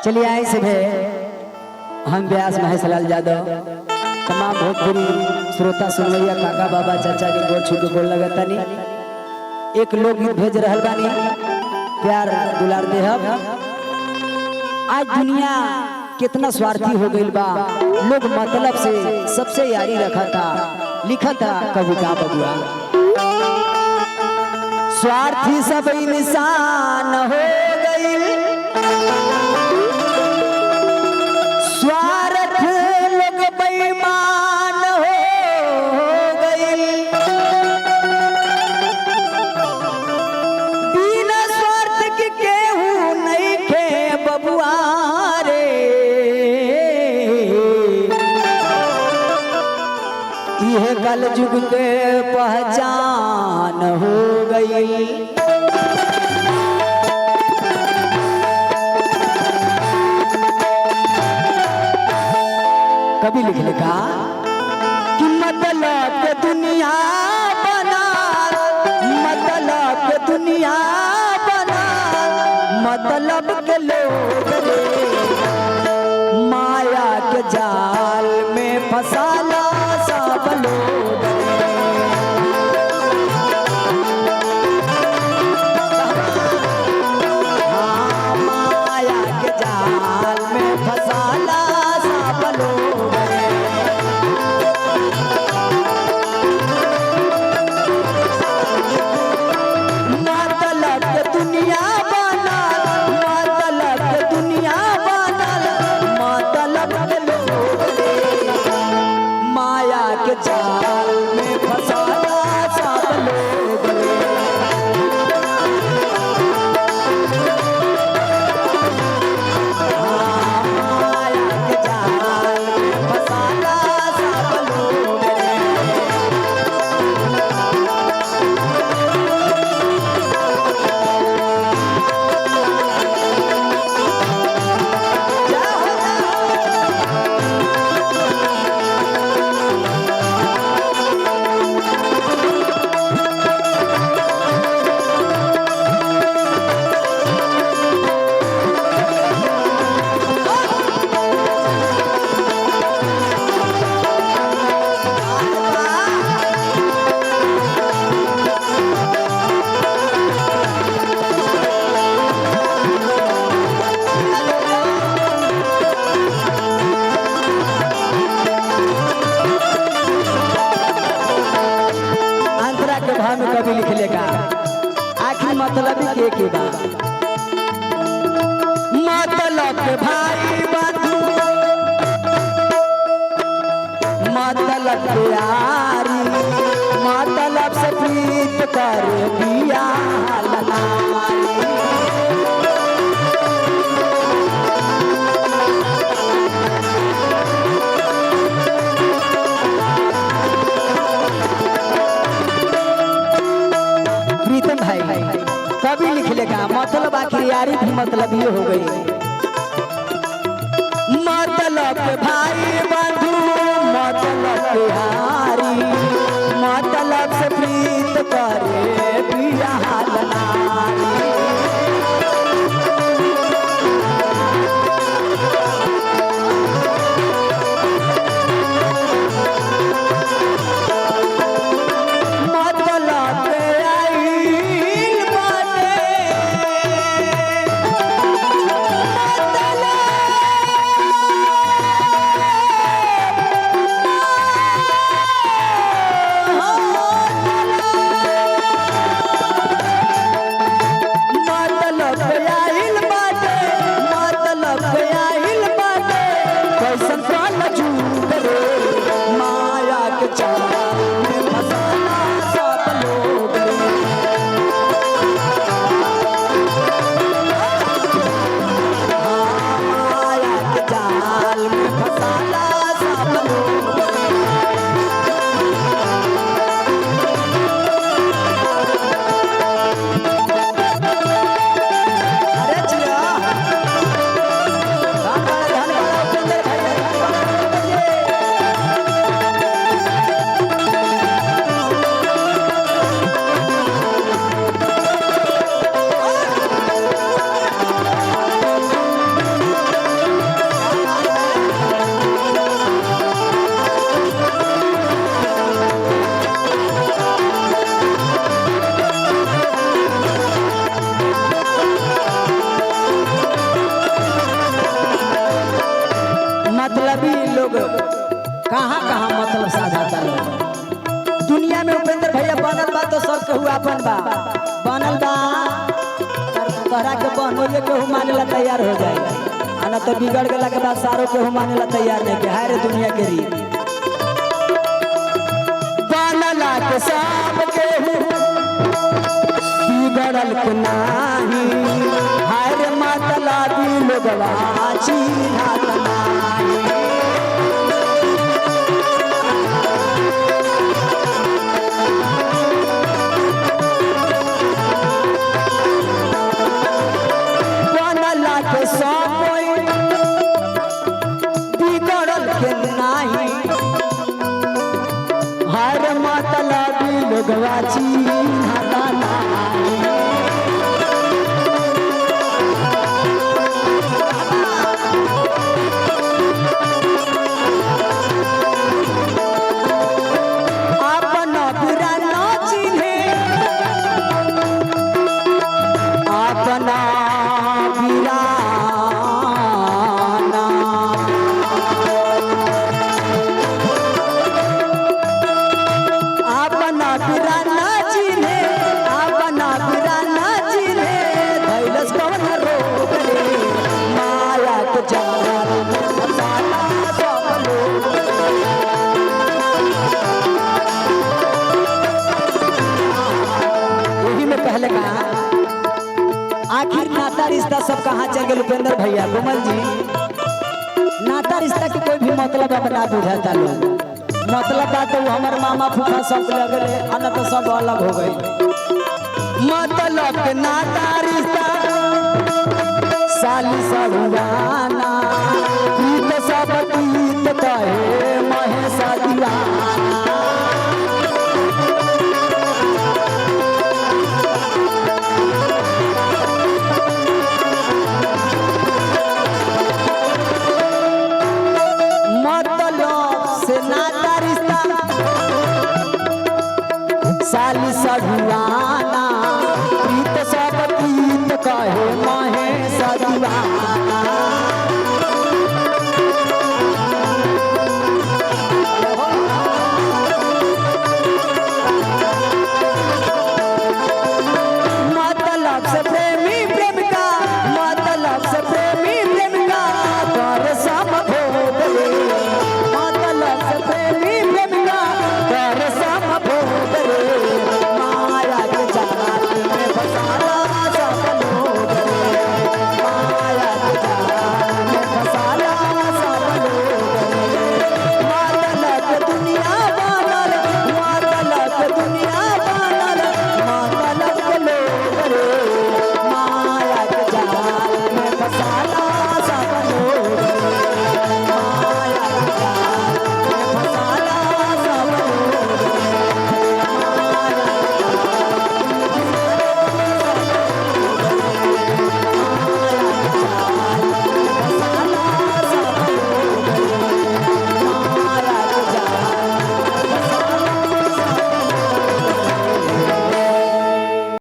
चलिए आए से हम व्यास महेशलाल यादव तमाम भोजपुरी श्रोता सुनवैया काका बाबा चाचा के गोड़ छू के गोड़ लगता नहीं। एक लोकगीत भेज रहा बानी, प्यार दुलार देहब। आज दुनिया कितना स्वार्थी हो गई बा, लोग मतलब से सबसे यारी रखा था, लिखा था कविता बबुआ। स्वार्थी सब इंसान हो गई, स्वार्थ लोग बेईमान हो गई। बिना स्वार्थ के केहू नहीं खे बबुआ रे। यह कल युग के पहचान हो गई। कभी लिख लिखा कि मतलब के दुनिया बना, मतलब के दुनिया बना, मतलब के लोग रे माया के जाल में फसाला सब लोग। हाँ, माया के जाल में फसाला सब लोग। कभी लिख लेगा आखिर मतलब के बा, मतलब के भाई बंधु, मतलब के यारी, मतलब से प्रीत कर दिया कभी लिख लेगा मतलब आखिर यारी भी मतलब ये हो गई। मतलब भाई बंधु, मतलब यारी, मतलब से प्रीत करे पिया कहाँ कहाँ मतलब साझा लोग दुनिया में उपेंद्र भैया बनल बा तो सब केहू अपन बा बनल बा तोहरा के बनोइए केहू माने ला तैयार हो जाए आना तो बिगड़ गला के बाद सारो केहू माने ला तैयार नहीं के हाय रे दुनिया के रीत बनला के सब केहू बिगड़ल के नाही हाय रे मतलबी लोगवा चिन्हत नाही लोगवाची अपना बुरा ना चिन्हे अपना बुरा आखिर नाता रिश्ता सब कहाँ चल गए उपेंद्र भैया कोमल जी नाता रिश्ता के कोई भी मतलब अब ना बुझाता लोग मतलब बात तो हमारे मामा फूफा सब लगले अन तो सब अलग हो गए मतलब के नाता रिश्ता साली सरुआना गीत सब गीत कहे महेशा दीवाना साली सरुआ